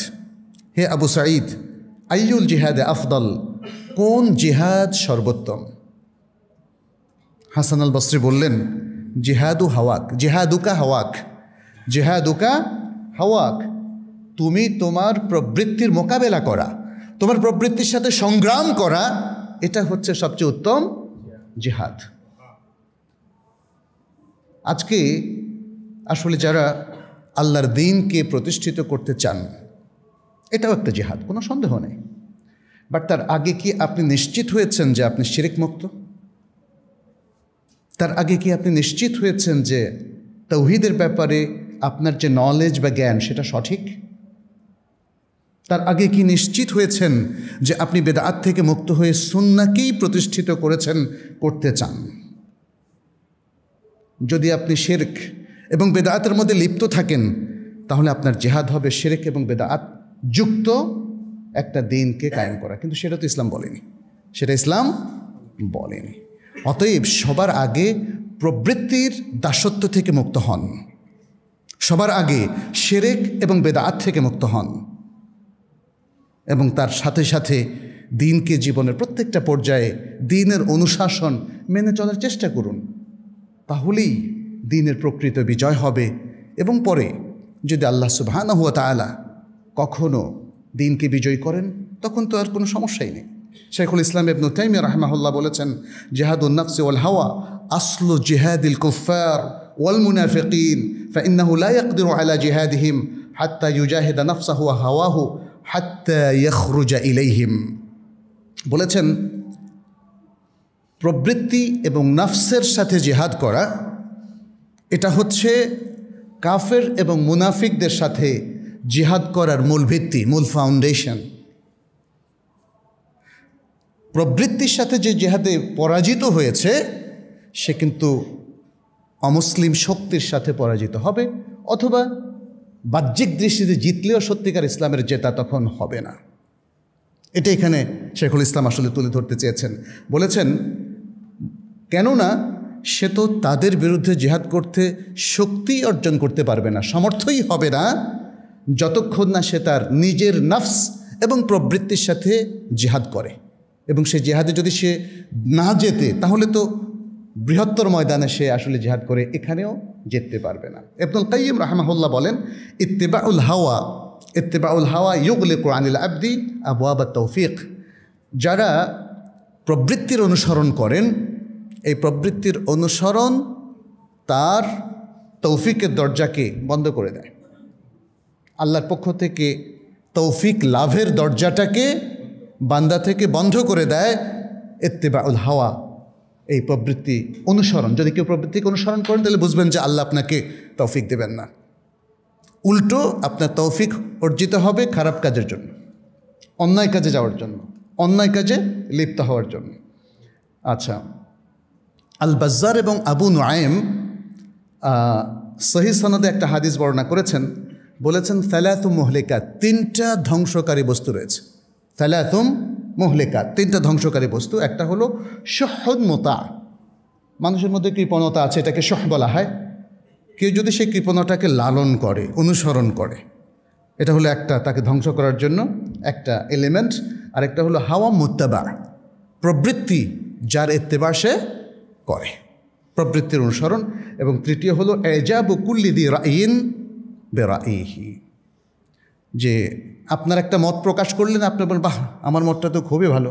হে আবু সাঈদ, আইয়ুল জিহাদে আফদল, কোন জিহাদ সর্বোত্তম? হাসান আল বসরি বললেন, জিহাদু হাওয়াক, জিহাদুকা হাওয়াক, জিহাদুকা হাওয়াক, তুমি তোমার প্রবৃত্তির মোকাবেলা করা, তোমার প্রবৃত্তির সাথে সংগ্রাম করা, এটা হচ্ছে সবচেয়ে উত্তম জিহাদ। আজকে আসলে যারা আল্লাহর দ্বীনকে প্রতিষ্ঠিত করতে চান, এটাও একটা জিহাদ, কোনো সন্দেহ নেই। বাট তার আগে কি আপনি নিশ্চিত হয়েছেন যে আপনি শিরক মুক্ত? তার আগে কি আপনি নিশ্চিত হয়েছেন যে তাওহীদের ব্যাপারে আপনার যে নলেজ বা জ্ঞান সেটা সঠিক? তার আগে কি নিশ্চিত হয়েছেন যে আপনি বেদাত থেকে মুক্ত হয়ে সুন্নাহকেই প্রতিষ্ঠিত করতে চান? যদি আপনি শিরক এবং বেদাতের মধ্যে লিপ্ত থাকেন, তাহলে আপনার জিহাদ হবে শিরক এবং বেদাত যুক্ত একটা দ্বীনকে কায়েম করা। কিন্তু সেটা তো ইসলাম বলেনি, সেটা ইসলাম বলেনি। অতএব সবার আগে প্রবৃত্তির দাসত্ব থেকে মুক্ত হন, সবার আগে শিরক এবং বেদাত থেকে মুক্ত হন, এবং তার সাথে সাথে দ্বীনকে জীবনের প্রত্যেকটা পর্যায়ে দ্বীনের অনুশাসন মেনে চলার চেষ্টা করুন। তাহলেই দ্বীনের প্রকৃত বিজয় হবে। এবং পরে যদি আল্লাহ সুবহানাহু ওয়া তাআলা কখনো দ্বীনকে বিজয় করেন, তখন তো আর কোনো সমস্যাই নেই। শাইখুল ইসলাম ইবনে তাইমিয়া রাহিমাহুল্লাহ বলেছেন, জিহাদুন নাফসি ওয়াল হাওয়া আসলু জিহাদিল কুফার ওয়াল মুনাফিকিন ফাইন্নাহু লা ইয়াকদিরু আলা জিহাদিহিম হাত্তা ইউজাহিদা নাফসাহু ওয়া হাওয়াহু হাত্তা ইয়াখরুজা ইলাইহিম। বলেছেন, প্রবৃত্তি এবং নফসের সাথে জিহাদ করা, এটা হচ্ছে কাফের এবং মুনাফিকদের সাথে জিহাদ করার মূল ভিত্তি, মূল ফাউন্ডেশন। প্রবৃত্তির সাথে যে জিহাদে পরাজিত হয়েছে, সে কিন্তু অমুসলিম শক্তির সাথে পরাজিত হবে, অথবা বাহ্যিক দৃষ্টিতে জিতলেও সত্যিকার ইসলামের জেতা তখন হবে না। এটা এখানে শাইখুল ইসলাম আসলে তুলে ধরতে চেয়েছেন। বলেছেন, কেননা সে তো তাদের বিরুদ্ধে জিহাদ করতে শক্তি অর্জন করতে পারবে না, সামর্থ্যই হবে না, যতক্ষণ না সে তার নিজের নফস এবং প্রবৃত্তির সাথে জিহাদ করে। এবং সে জিহাদে যদি সে না জেতে, তাহলে তো বৃহত্তর ময়দানে সে আসলে জিহাদ করে এখানেও জিততে পারবে না। ইবনুল কাইয়িম রাহিমাহুল্লাহ বলেন, ইত্তিবাউল হাওয়া ইউগলিকু আনিল আবদি আবওয়াব আত-তাওফীক। যারা প্রবৃত্তির অনুসরণ করেন, এই প্রবৃত্তির অনুসরণ তার তৌফিকের দরজাকে বন্ধ করে দেয়। আল্লাহর পক্ষ থেকে তৌফিক লাভের দরজাটাকে বান্দা থেকে বন্ধ করে দেয় ইত্তিবাউল হাওয়া, এই প্রবৃত্তি অনুসরণ। যদি কেউ প্রবৃত্তিকে অনুসরণ করেন, তাহলে বুঝবেন যে আল্লাহ আপনাকে তৌফিক দেবেন না, উল্টো আপনার তৌফিক অর্জিত হবে খারাপ কাজের জন্য, অন্যায় কাজে যাওয়ার জন্য, অন্যায় কাজে লিপ্ত হওয়ার জন্য। আচ্ছা, আল বাজ্জার এবং আবু নুআইম সহিহ সনদে একটা হাদিস বর্ণনা করেছেন। বলেছেন, সালাতুম মুহলিকাত, তিনটা ধ্বংসকারী বস্তু রয়েছে। সালাতুম মুহলিকাত, তিনটা ধ্বংসকারী বস্তু। একটা হলো শুহুন মুতা, মানুষের মধ্যে কৃপণতা আছে, এটাকে শুহ বলা হয়। কেউ যদি সেই কৃপণতাকে লালন করে, অনুসরণ করে, এটা হলো একটা তাকে ধ্বংস করার জন্য একটা এলিমেন্ট। আর একটা হলো হাওয়া মুত্তাবা, প্রবৃত্তি যার ইত্তেবা সে করে, প্রবৃত্তির অনুসরণ। এবং তৃতীয় হলো এজাবু কুল্লি দি রাইন বেরাইহি, যে আপনার একটা মত প্রকাশ করলেন, আপনি বলেন, বাহ, আমার মতটা তো খুবই ভালো,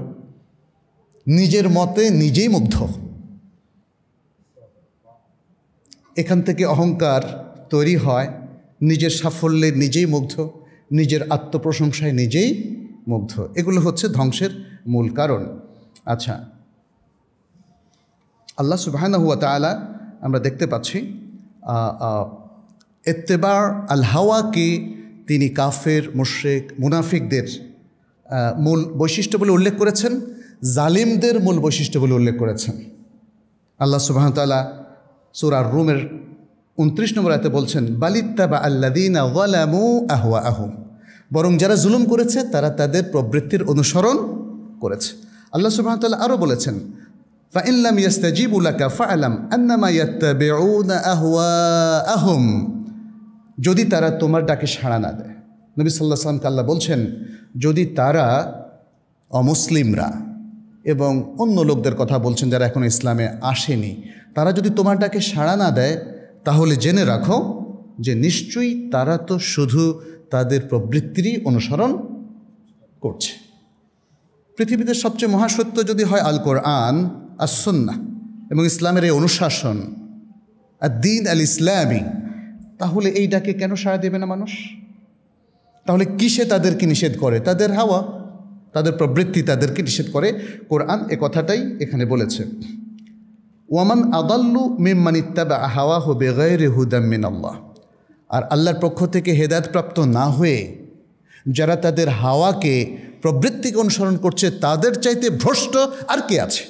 নিজের মতে নিজেই মুগ্ধ। এখান থেকে অহংকার তৈরি হয়, নিজের সাফল্যে নিজেই মুগ্ধ, নিজের আত্মপ্রশংসায় নিজেই মুগ্ধ। এগুলো হচ্ছে ধ্বংসের মূল কারণ। আচ্ছা, আল্লাহ সুবহানাহু ওয়া তাআলা আমরা দেখতে পাচ্ছি ইত্তেবা আল হাওয়াকে তিনি কাফের, মুশরিক, মুনাফিকদের মূল বৈশিষ্ট্য বলে উল্লেখ করেছেন, জালিমদের মূল বৈশিষ্ট্য বলে উল্লেখ করেছেন। আল্লাহ সুবহানাহু ওয়া তাআলা সূরা রুমের 29 নম্বর আয়াতে বলছেন, বালিত্তাবা আল্লাযীনা যালামু আহওয়াআহুম, বরং যারা জুলুম করেছে তারা তাদের প্রবৃত্তির অনুসরণ করেছে। আল্লাহ সুবহানাহু ওয়া তাআলা আরও বলেছেন, ফাইন লাম ইয়াস্তাজিবু লাকা ফা'লাম আন্নামা ইয়াত্তাবিউনা আহওয়াআহুম, যদি তারা তোমার ডাকে সাড়া না দেয়। নবী সাল্লাল্লাহু আলাইহি ওয়াসাল্লামকে আল্লাহ বলছেন, যদি তারা অমুসলিমরা এবং অন্য লোকদের কথা বলছেন যারা এখনও ইসলামে আসেনি, তারা যদি তোমার ডাকে সাড়া না দেয়, তাহলে জেনে রাখো যে নিশ্চয়ই তারা তো শুধু তাদের প্রবৃত্তিরই অনুসরণ করছে। পৃথিবীতে সবচেয়ে মহাসত্য যদি হয় আল কোরআন, আস সুন্নাহ এবং ইসলামের এই অনুশাসন, আদ-দ্বীন আল ইসলামী, তাহলে এই ডাকে কেন সাড়া দেবে না মানুষ? তাহলে কিসে তাদেরকে নিষেধ করে? তাদের হাওয়া, তাদের প্রবৃত্তি তাদেরকে নিষেধ করে। কোরআন এ কথাটাই এখানে বলেছে, ওয়ামান আদাল্লু মিম্মান ইত্তাবা হাওয়াহু বিগাইরি হুদাম মিনাল্লাহ, আর আল্লাহর পক্ষ থেকে হেদায়েতপ্রাপ্ত না হয়ে যারা তাদের হাওয়াকে, প্রবৃত্তিকে অনুসরণ করছে, তাদের চাইতে ভ্রষ্ট আর কে আছে?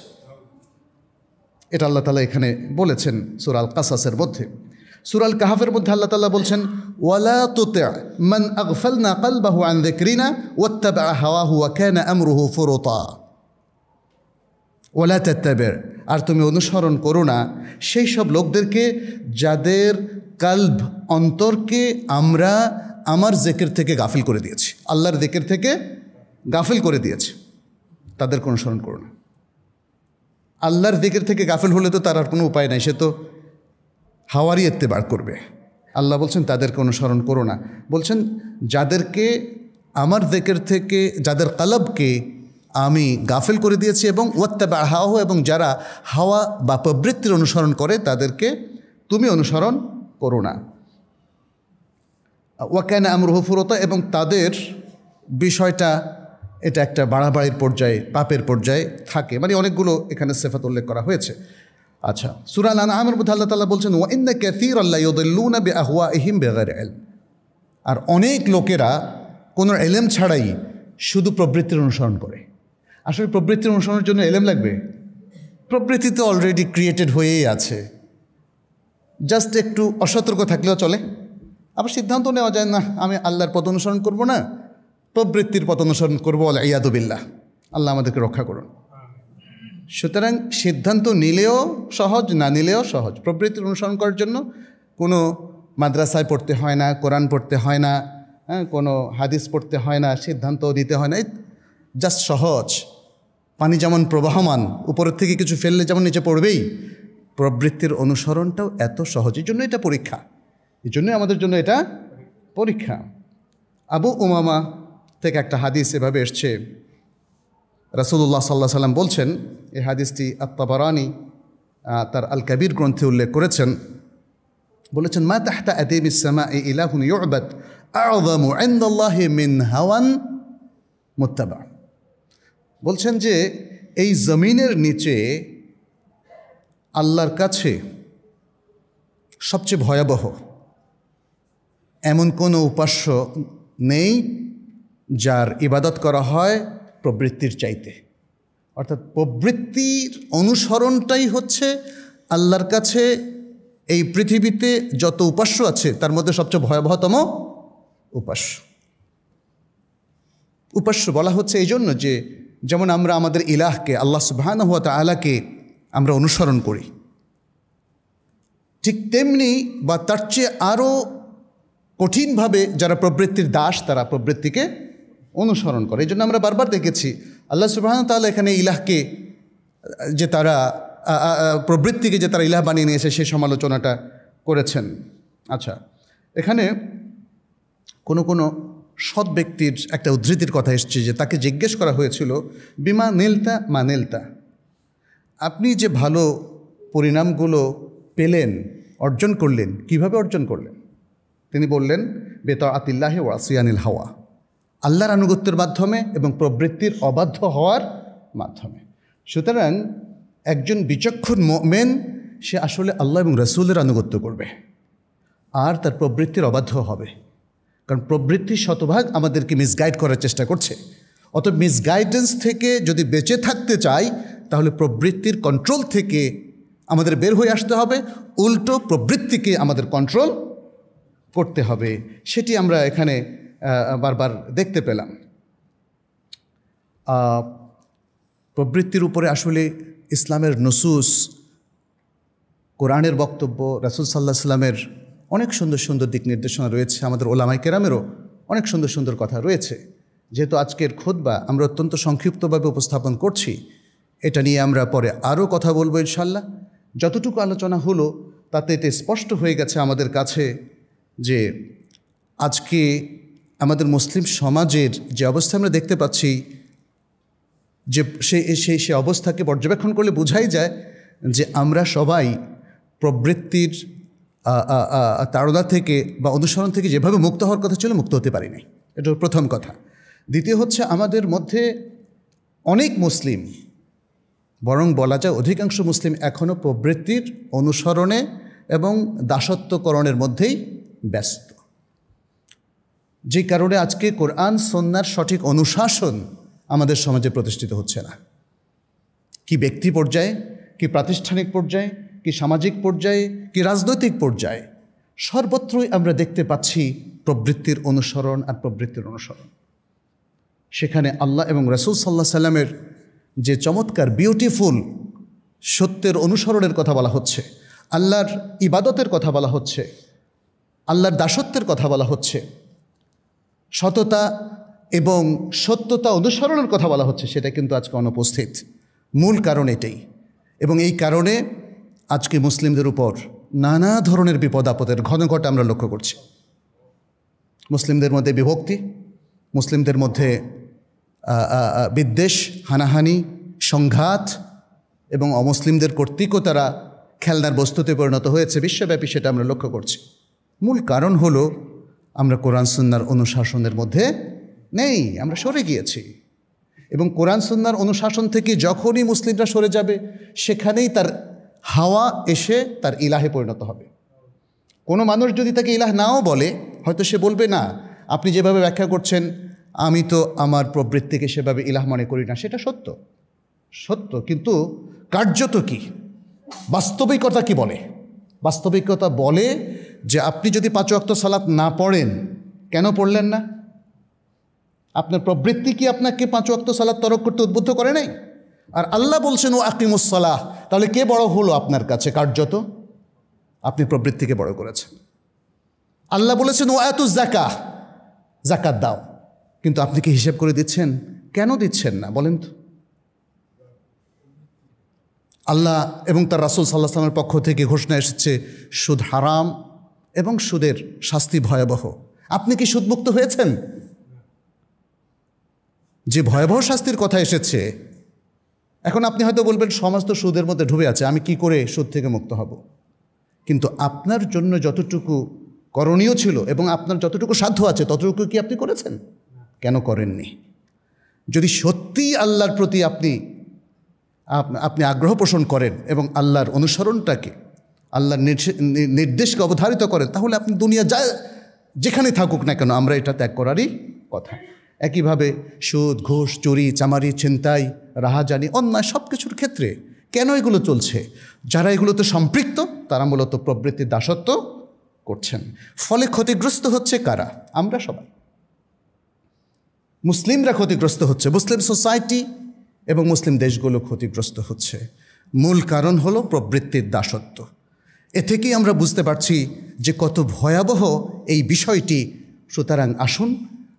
এটা আল্লাহ তাআলা এখানে বলেছেন সূরা আল কাসাসের মধ্যে। সূরা আল কাহফের মধ্যে আল্লাহ তাআলা বলছেন, ওয়ালা তুতি' মান আগফালনা কলবাহু আন যিকরিনা ওয়াত্তাবা হাওয়াহু ওয়া কানা আমরুহু ফুরুতা ওয়ালা তাত্তাবি', আর তুমি অনুসরণ করো না সেই সব লোকদেরকে যাদের কলব, অন্তরকে আমরা আমার জিকির থেকে গাফিল করে দিয়েছি, আল্লাহর জিকির থেকে গাফিল করে দিয়েছি, তাদেরকে অনুসরণ করো না। আল্লাহর জিকির থেকে গাফিল হলে তো তার আর কোনো উপায় নাই, সে তো হাওয়ারই ইত্তেবা করবে। আল্লাহ বলছেন তাদেরকে অনুসরণ করো না, বলছেন যাদেরকে আমার জিকির থেকে, যাদের কলবকে আমি গাফিল করে দিয়েছি, এবং ওয়াত্তাবা হাওয়াহু, এবং যারা হাওয়া বা প্রবৃত্তির অনুসরণ করে তাদেরকে তুমি অনুসরণ করো না। ওয়া কানা আমরুহু ফুরুতা, এবং তাদের বিষয়টা এটা একটা বাড়াবাড়ির পর্যায়ে, পাপের পর্যায়ে থাকে। মানে অনেকগুলো এখানে সিফাত উল্লেখ করা হয়েছে। আচ্ছা, সূরা আল আনআমের মধ্যে আল্লাহ তাআলা বলছেন, ওয়া ইন্না কাসীরান লা ইউদিল্লুনা বিআহওয়াইহিম বিগাইরি ইলম, আর অনেক লোকেরা কোনো ইলম ছাড়াই শুধু প্রবৃত্তির অনুসরণ করে। আসলে প্রবৃত্তির অনুসরণের জন্য ইলম লাগবে? প্রবৃত্তি তো অলরেডি ক্রিয়েটেড হয়েই আছে, জাস্ট একটু অসতর্ক থাকলেও চলে। আবার সিদ্ধান্ত নেওয়া যায় না আমি আল্লাহর পথ অনুসরণ করব না, প্রবৃত্তির পথ অনুসরণ করবো, ইয়াদু বিল্লাহ, আল্লাহ আমাদেরকে রক্ষা করুন। সুতরাং সিদ্ধান্ত নিলেও সহজ, না নিলেও সহজ। প্রবৃত্তির অনুসরণ করার জন্য কোনো মাদ্রাসায় পড়তে হয় না, কোরআন পড়তে হয় না, কোনো হাদিস পড়তে হয় না, সিদ্ধান্ত দিতে হয় না, জাস্ট সহজ। পানি যেমন প্রবাহমান, উপরের থেকে কিছু ফেললে যেমন নিচে পড়বেই, প্রবৃত্তির অনুসরণটাও এত সহজ। এই জন্য এটা পরীক্ষা, এই জন্যই আমাদের জন্য এটা পরীক্ষা। আবু উমামা থেকে একটা হাদিস এভাবে এসছে, রাসূলুল্লাহ সাল্লাল্লাহু আলাইহি ওয়াসাল্লাম বলছেন, এই হাদিসটি আত-তাবারানী তার আল কাবীর গ্রন্থে উল্লেখ করেছেন, বলেছেন, মা তাহতা আদিমিস সামাই ইলাহুন ইউবাদ আ'যামু ইনদাল্লাহি মিন হাওয়ান মুত্তাবা। বলছেন যে এই জমিনের নিচে আল্লাহর কাছে সবচেয়ে ভয়াবহ এমন কোনো উপাস্য নেই যার ইবাদত করা হয় প্রবৃত্তির চাইতে। অর্থাৎ প্রবৃত্তির অনুসরণটাই হচ্ছে আল্লাহর কাছে এই পৃথিবীতে যত উপাস্য আছে তার মধ্যে সবচেয়ে ভয়াবহতম উপাস্য। উপাস্য বলা হচ্ছে এই জন্য যে, যেমন আমরা আমাদের ইলাহকে, আল্লাহ সুবহানাহু ওয়া তাআলাকে আমরা অনুসরণ করি, ঠিক তেমনি বা তার চেয়ে আরও কঠিনভাবে যারা প্রবৃত্তির দাস, তারা প্রবৃত্তিকে অনুসরণ করে। এই জন্য আমরা বারবার দেখেছি আল্লাহ সুবহানাহু ওয়া তাআলা এখানে ইলাহকে যে তারা প্রবৃত্তিকে যে তারা ইলাহ বানিয়ে নিয়েছে সেই সমালোচনাটা করেছেন। আচ্ছা, এখানে কোনো সৎ ব্যক্তির একটা উদ্ধৃতির কথা এসছে যে তাকে জিজ্ঞেস করা হয়েছিল, বিমা নেলতা মা নেলতা, আপনি যে ভালো পরিণামগুলো পেলেন, অর্জন করলেন, কিভাবে অর্জন করলেন? তিনি বললেন বেতাআতিল্লাহি ওয়া আসিয়ানিল হাওয়া, আল্লাহর আনুগত্যের মাধ্যমে এবং প্রবৃত্তির অবাধ্য হওয়ার মাধ্যমে। সুতরাং একজন বিচক্ষণ মুমিন সে আসলে আল্লাহ এবং রাসূলের আনুগত্য করবে আর তার প্রবৃত্তির অবাধ্য হবে, কারণ প্রবৃত্তি শতভাগ আমাদেরকে মিসগাইড করার চেষ্টা করছে। অতএব মিসগাইডেন্স থেকে যদি বেঁচে থাকতে চাই তাহলে প্রবৃত্তির কন্ট্রোল থেকে আমাদের বের হয়ে আসতে হবে, উল্টো প্রবৃত্তিকে আমাদের কন্ট্রোল করতে হবে। সেটি আমরা এখানে বারবার দেখতে পেলাম। প্রবৃত্তির উপরে আসলে ইসলামের নুসুস, কোরআনের বক্তব্য, রাসূল সাল্লাল্লাহু আলাইহি ওয়াসাল্লামের অনেক সুন্দর সুন্দর দিক নির্দেশনা রয়েছে, আমাদের ওলামায়ে কেরামেরও অনেক সুন্দর সুন্দর কথা রয়েছে। যেহেতু আজকের খুতবা আমরা অত্যন্ত সংক্ষিপ্তভাবে উপস্থাপন করছি, এটা নিয়ে আমরা পরে আরও কথা বলবো ইনশাল্লাহ। যতটুকু আলোচনা হলো তাতে এটা স্পষ্ট হয়ে গেছে আমাদের কাছে যে আজকে আমাদের মুসলিম সমাজের যে অবস্থা আমরা দেখতে পাচ্ছি, যে সেই অবস্থাকে পর্যবেক্ষণ করলে বোঝাই যায় যে আমরা সবাই প্রবৃত্তির তাড়না থেকে বা অনুসরণ থেকে যেভাবে মুক্ত হওয়ার কথা ছিল মুক্ত হতে পারি নাই। এটা প্রথম কথা। দ্বিতীয় হচ্ছে আমাদের মধ্যে অনেক মুসলিম, বরং বলা যায় অধিকাংশ মুসলিম এখনও প্রবৃত্তির অনুসরণে এবং দাসত্বকরণের মধ্যেই ব্যস্ত, যে কারণে আজকে কোরআন সুন্নাহর সঠিক অনুশাসন আমাদের সমাজে প্রতিষ্ঠিত হচ্ছে না। কি ব্যক্তি পর্যায়ে, কি প্রাতিষ্ঠানিক পর্যায়ে, কি সামাজিক পর্যায়ে, কি রাজনৈতিক পর্যায়ে, সর্বত্রই আমরা দেখতে পাচ্ছি প্রবৃত্তির অনুসরণ আর প্রবৃত্তির অনুসরণ। সেখানে আল্লাহ এবং রাসূল সাল্লাল্লাহু আলাইহি সাল্লামের যে চমৎকার বিউটিফুল সত্যের অনুসরণের কথা বলা হচ্ছে, আল্লাহর ইবাদতের কথা বলা হচ্ছে, আল্লাহর দাসত্বের কথা বলা হচ্ছে, সততা এবং সত্যতা অনুসরণের কথা বলা হচ্ছে, সেটা কিন্তু আজকে অনুপস্থিত। মূল কারণ এটাই। এবং এই কারণে আজকে মুসলিমদের উপর নানা ধরনের বিপদ আপদের ঘন ঘটা আমরা লক্ষ্য করছি। মুসলিমদের মধ্যে বিভক্তি, মুসলিমদের মধ্যে বিদ্বেষ, হানাহানি, সংঘাত এবং অমুসলিমদের কর্তৃকও তারা খেলনার বস্তুতে পরিণত হয়েছে বিশ্বব্যাপী, সেটা আমরা লক্ষ্য করছি। মূল কারণ হলো আমরা কোরআন সুন্নাহর অনুশাসনের মধ্যে নেই, আমরা সরে গিয়েছি। এবং কোরআন সুন্নাহর অনুশাসন থেকে যখনই মুসলিমরা সরে যাবে সেখানেই তার হাওয়া এসে তার ইলাহে পরিণত হবে। কোনো মানুষ যদি তাকে ইলাহ নাও বলে, হয়তো সে বলবে না আপনি যেভাবে ব্যাখ্যা করছেন আমি তো আমার প্রবৃত্তিকে সেভাবে ইলাহ মনে করি না। সেটা সত্য, সত্য, কিন্তু কার্যত কি, বাস্তবিকতা কি বলে? বাস্তবিকতা বলে যে আপনি যদি 5 ওয়াক্ত সালাত না পড়েন, কেন পড়লেন না? আপনার প্রবৃত্তি কি আপনাকে 5 ওয়াক্ত সালাত তরক করতে উদ্বুদ্ধ করে নাই? আর আল্লাহ বলছেন ও আকিমুস সালাহ, তাহলে কে বড় হলো আপনার কাছে? কার্যত আপনি প্রবৃত্তিকে বড় করেছেন। আল্লাহ বলেছেন ও আতুজ যাকাহ, যাকাত দাও, কিন্তু আপনি কি হিসাব করে দিচ্ছেন? কেন দিচ্ছেন না বলেন তো? আল্লাহ এবং তার রাসূল সাল্লাল্লাহু আলাইহি ওয়াসাল্লামের পক্ষ থেকে ঘোষণা এসেছে সুদ হারাম এবং সুদের শাস্তি ভয়াবহ। আপনি কি সুদমুক্ত হয়েছেন? যে ভয়াবহ শাস্তির কথা এসেছে, এখন আপনি হয়তো বলবেন সমাজ তো সুদের মধ্যে ডুবে আছে, আমি কি করে সুদ থেকে মুক্ত হব? কিন্তু আপনার জন্য যতটুকু করণীয় ছিল এবং আপনার যতটুকু সাধ্য আছে ততটুকু কি আপনি করেছেন? কেন করেননি? যদি সত্যিই আল্লাহর প্রতি আপনি আগ্রহ পোষণ করেন এবং আল্লাহর অনুসরণটাকে, আল্লাহর নির্দেশকে অবধারিত করেন, তাহলে আপনি দুনিয়া যেখানে থাকুক না কেন আমরা এটা ত্যাগ করারই কথা। একইভাবে সুদ, ঘুষ, চুরি, চামারি, ছিনতাই, রাহাজানি, অন্যায় সব কিছুর ক্ষেত্রে কেন এগুলো চলছে? যারা এগুলোতে সম্পৃক্ত তারা মূলত প্রবৃত্তির দাসত্ব করছেন। ফলে ক্ষতিগ্রস্ত হচ্ছে কারা? আমরা সবাই। মুসলিমরা ক্ষতিগ্রস্ত হচ্ছে, মুসলিম সোসাইটি এবং মুসলিম দেশগুলো ক্ষতিগ্রস্ত হচ্ছে। মূল কারণ হলো প্রবৃত্তির দাসত্ব। এ থেকেই আমরা বুঝতে পারছি যে কত ভয়াবহ এই বিষয়টি। সুতরাং আসুন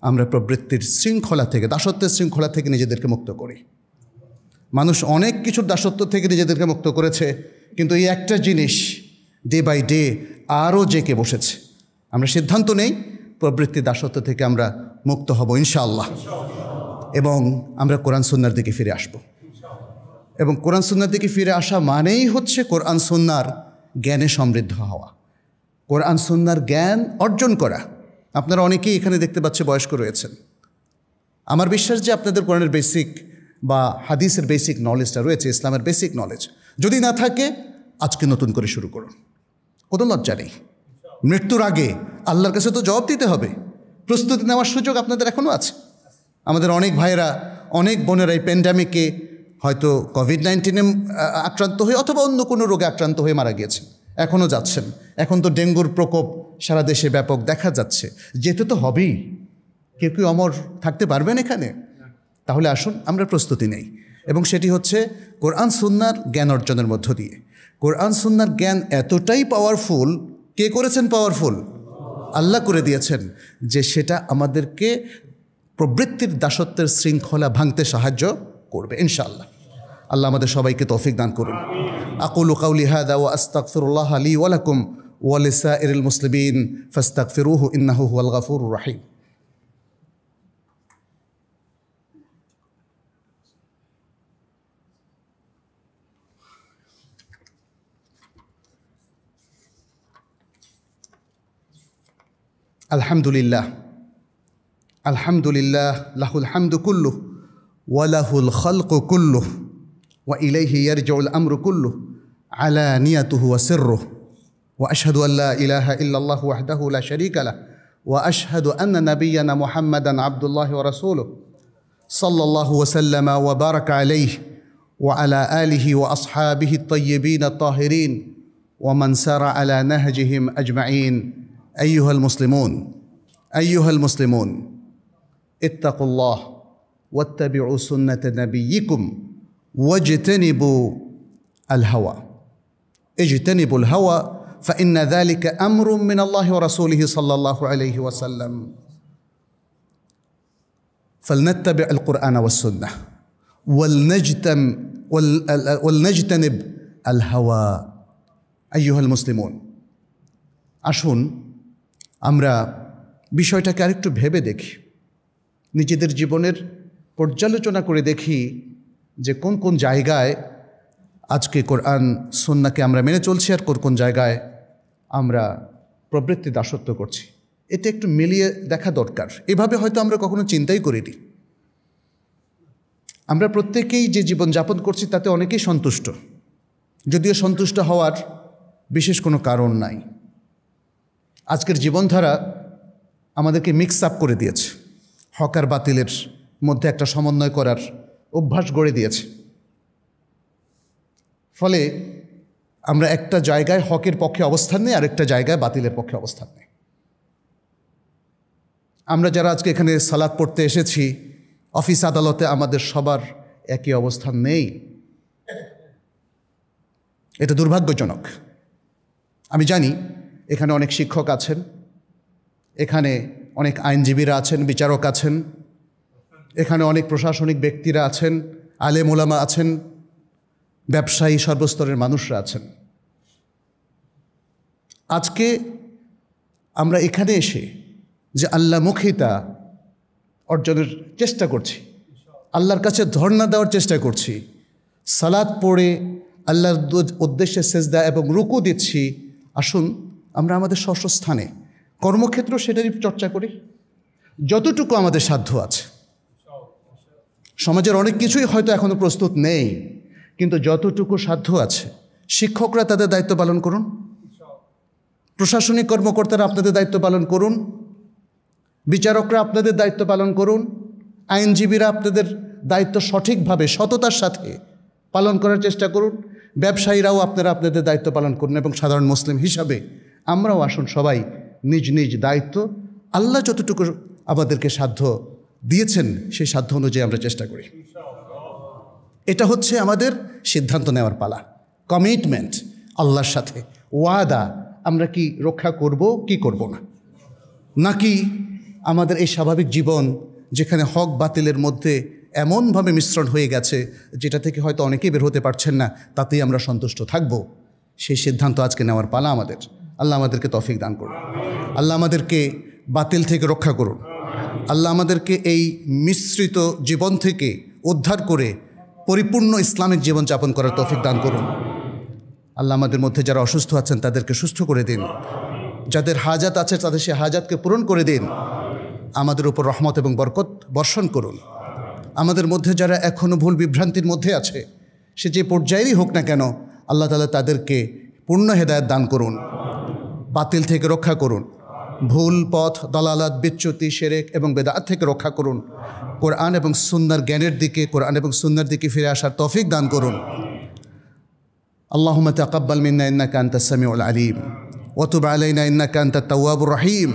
আমরা প্রবৃত্তির শৃঙ্খলা থেকে, দাসত্বের শৃঙ্খলা থেকে নিজেদেরকে মুক্ত করি। মানুষ অনেক কিছুর দাসত্ব থেকে নিজেদেরকে মুক্ত করেছে, কিন্তু এই একটা জিনিস ডে বাই ডে আরও জেঁকে বসেছে। আমরা সিদ্ধান্ত নেই প্রবৃত্তির দাসত্ব থেকে আমরা মুক্ত হব ইনশাআল্লাহ, এবং আমরা কোরআন সুন্নাহর দিকে ফিরে আসব। এবং কোরআন সুন্নার দিকে ফিরে আসা মানেই হচ্ছে কোরআন সুন্নার জ্ঞানে সমৃদ্ধ হওয়া, কোরআন সুন্নার জ্ঞান অর্জন করা। আপনারা অনেকেই এখানে দেখতে পাচ্ছে বয়স্ক রয়েছেন। আমার বিশ্বাস যে আপনাদের কোরআনের বেসিক বা হাদিসের বেসিক নলেজটা রয়েছে, ইসলামের বেসিক নলেজ। যদি না থাকে আজকে নতুন করে শুরু করুন, কোনো লজ্জা নেই। মৃত্যুর আগে আল্লাহর কাছে তো জবাব দিতে হবে। প্রস্তুতি নেওয়ার সুযোগ আপনাদের এখনও আছে। আমাদের অনেক ভাইয়েরা, অনেক বোনেরা এই প্যান্ডামিকে হয়তো কোভিড-19 আক্রান্ত হয়ে অথবা অন্য কোনো রোগে আক্রান্ত হয়ে মারা গিয়েছেন, এখনও যাচ্ছেন। এখন তো ডেঙ্গুর প্রকোপ সারা দেশে ব্যাপক দেখা যাচ্ছে, যেতে তো হবেই। কেউ কেউ অমর থাকতে পারবেন এখানে? তাহলে আসুন আমরা প্রস্তুতি নেই, এবং সেটি হচ্ছে কোরআন সুন্নার জ্ঞান অর্জনের মধ্য দিয়ে। কোরআন সুন্নার জ্ঞান এতটাই পাওয়ারফুল, কে করেছেন পাওয়ারফুল? আল্লাহ করে দিয়েছেন, যে সেটা আমাদেরকে প্রবৃত্তির দাসত্বের শৃঙ্খলা ভাঙতে সাহায্য করবে ইনশাআল্লাহ। আল্লাহ আমাদের সবাইকে তৌফিক দান করুন। আকুলু কাউলি হাযা ওয়া আস্তাগফিরুল্লাহ লি ওয়া লাকুম ওয়া লিসাইরিল মুসলিমিন ফাস্তাগফিরুহু ইন্নাহু হুয়াল গফুরুর রহিম। আলহামদুলিল্লাহ, আলহামদুলিল্লাহ, লাহুল হামদু কুল্লুহ ওয়া লাহুল খালকু কুল্লুহ ওয়া ইলাইহি ইয়ারজিউল আমরু কুল্লুহ আলানিয়াতুহু ওয়া সিররুহু ওয়া আশহাদু আল লা ইলাহা ইল্লাল্লাহু ওয়াহদাহু লা শারীকা লাহু ওয়া আশহাদু আন্না নাবিয়্যানা মুহাম্মাদান আবদুল্লাহি ওয়া রাসূলুহু সাল্লাল্লাহু ওয়া সাল্লামা ওয়া বারাকা আলাইহি ওয়া আলা আলিহি ওয়া আসহাবিহি আত-তাইয়্যিবিন আত-তাহিরিন ওয়া মান সারা আলা নাহজিহিম আজমাইন। أيها المسلمون أيها المسلمون اتقوا الله واتبعوا سنة نبيكم واجتنبوا الهوى. اجتنبوا الهوى فإن ذلك أمر من الله ورسوله صلى الله عليه وسلم. فلنتبع القرآن والسنة ولنجتنب الهوى. أيها المسلمون আসুন আমরা বিষয়টাকে আরেকটু ভেবে দেখি, নিজেদের জীবনের পর্যালোচনা করে দেখি যে কোন কোন জায়গায় আজকে কোরআন সুন্নাহকে আমরা মেনে চলছি আর কোন কোন জায়গায় আমরা প্রবৃত্তি দাসত্ব করছি। এটা একটু মিলিয়ে দেখা দরকার। এভাবে হয়তো আমরা কখনো চিন্তাই করিনি। আমরা প্রত্যেকেই যে জীবন যাপন করছি তাতে অনেকেই সন্তুষ্ট, যদিও সন্তুষ্ট হওয়ার বিশেষ কোনো কারণ নাই। আজকের জীবনধারা আমাদেরকে মিক্স আপ করে দিয়েছে, হক আর বাতিলের মধ্যে একটা সমন্বয় করার অভ্যাস গড়ে দিয়েছে। ফলে আমরা একটা জায়গায় হকের পক্ষে অবস্থান নেই, আরেকটা জায়গায় বাতিলের পক্ষে অবস্থান নেই। আমরা যারা আজকে এখানে সালাত পড়তে এসেছি, অফিস আদালতে আমাদের সবার একই অবস্থান নেই। এটা দুর্ভাগ্যজনক। আমি জানি এখানে অনেক শিক্ষক আছেন, এখানে অনেক আইনজীবীরা আছেন, বিচারক আছেন, এখানে অনেক প্রশাসনিক ব্যক্তিরা আছেন, আলেম ওলামা আছেন, ব্যবসায়ী, সর্বস্তরের মানুষরা আছেন। আজকে আমরা এখানে এসে যে আল্লাহমুখিতা অর্জনের চেষ্টা করছি, আল্লাহর কাছে ধর্ণা দেওয়ার চেষ্টা করছি, সালাত পড়ে আল্লাহর উদ্দেশ্যে সেজদা এবং রুকু দিচ্ছি, আসুন আমরা আমাদের স্ব স্থানে কর্মক্ষেত্র সেটারই চর্চা করি যতটুকু আমাদের সাধ্য আছে। সমাজের অনেক কিছুই হয়তো এখনও প্রস্তুত নেই, কিন্তু যতটুকু সাধ্য আছে শিক্ষকরা তাদের দায়িত্ব পালন করুন, প্রশাসনিক কর্মকর্তারা আপনাদের দায়িত্ব পালন করুন, বিচারকরা আপনাদের দায়িত্ব পালন করুন, আইনজীবীরা আপনাদের দায়িত্ব সঠিকভাবে সততার সাথে পালন করার চেষ্টা করুন, ব্যবসায়ীরাও আপনারা আপনাদের দায়িত্ব পালন করুন, এবং সাধারণ মুসলিম হিসাবে আমরাও আসুন সবাই নিজ নিজ দায়িত্ব আল্লাহ যতটুকু আমাদেরকে সাধ্য দিয়েছেন সেই সাধ্য অনুযায়ী আমরা চেষ্টা করি। এটা হচ্ছে আমাদের সিদ্ধান্ত নেওয়ার পালা, কমিটমেন্ট আল্লাহর সাথে, ওয়াদা। আমরা কি রক্ষা করব কি করব না, নাকি আমাদের এই স্বাভাবিক জীবন যেখানে হক বাতিলের মধ্যে এমনভাবে মিশ্রণ হয়ে গেছে যেটা থেকে হয়তো অনেকেই বের হতে পারছেন না, তাতেই আমরা সন্তুষ্ট থাকব, সেই সিদ্ধান্ত আজকে নেওয়ার পালা আমাদের। আল্লাহ আমাদেরকে তৌফিক দান করুন, আল্লাহ আমাদেরকে বাতিল থেকে রক্ষা করুন, আল্লাহ আমাদেরকে এই মিশ্রিত জীবন থেকে উদ্ধার করে পরিপূর্ণ ইসলামিক জীবনযাপন করার তৌফিক দান করুন। আল্লাহ আমাদের মধ্যে যারা অসুস্থ আছেন তাদেরকে সুস্থ করে দিন, যাদের হাজাত আছে তাদের সে হাজাতকে পূরণ করে দিন। আমাদের উপর রহমত এবং বরকত বর্ষণ করুন। আমাদের মধ্যে যারা এখনও ভুল বিভ্রান্তির মধ্যে আছে, সে যে পর্যায়েরই হোক না কেন, আল্লাহ তাআলা তাদেরকে পূর্ণ হেদায়েত দান করুন, বাতিল থেকে রক্ষা করুন, ভুল পথ, দলালাত, বিচ্যুতি, শিরক এবং বেদাত থেকে রক্ষা করুন। কোরআন এবং সুন্নাহর জ্ঞানের দিকে, কোরআন এবং সুন্নাহর দিকে ফিরে আসার তৌফিক দান করুন। আল্লাহুম্মা তাকাব্বাল মিন্না ইন্নাকা আনতাস সামিউল আলিম ওয়া তুব আলাইনা ইন্নাকা আনতাত তাওয়াবুর রহিম।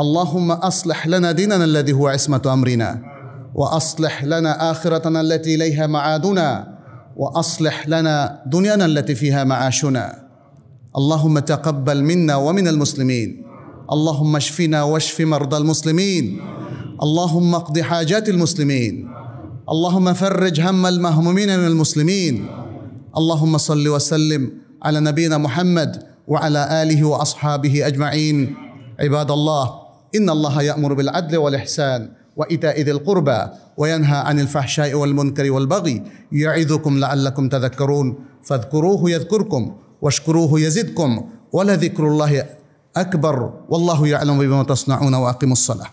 আল্লাহুম্মা আসলিহ লানা দীনানা আল্লাযী হুয়া ইসমাতু আমরিনা ওয়া আসলিহ লানা আখিরাতানা আল্লাতী ইলাইহা মাআদুনা ওয়া আসলিহ লানা দুনিয়ানা আল্লাতী ফিহা মাআশুনা। আল্লাহুম্মা তাকাব্বাল মিন্না ওয়া মিনাল মুসলিমিন। আল্লাহুম্মা শফিনা ওয়াশফি মারদাল মুসলিমিন। আল্লাহুম্মা اقضِ হাজাতিল মুসলিমিন। আল্লাহুম্মা ফাররিজ হাম্মাল মাহমুমিন মিনাল মুসলিমিন। আল্লাহুম্মা সাল্লি ওয়া সাল্লিম আলা নবিয়িনা মুহাম্মদ ওয়া আলা আলিহি ওয়া আসহাবিহি আজমাইন। ইবাদাল্লাহ, ইন্নাল্লাহা ইয়া'মুরু বিল আদলি ওয়াল ইহসান ওয়া ইতা'i যিল কুরবা ওয়া ইয়ানহা আনিল ফাহশাই ওয়াল মুনকারি ওয়াল বাগই ইয়া'iযুকুম লা'আল্লাকুম তাযাক্কারুন। ফাযকুরুহু ইয়াযকুরকুম ওয়াশকুরুহু ইয়াজিদকুম ওয়া লাযিকরুল্লাহি আকবার ওয়াল্লাহু ইয়া'লামু বিমা তাসনাউনা ওয়া আকিমুস সালাহ।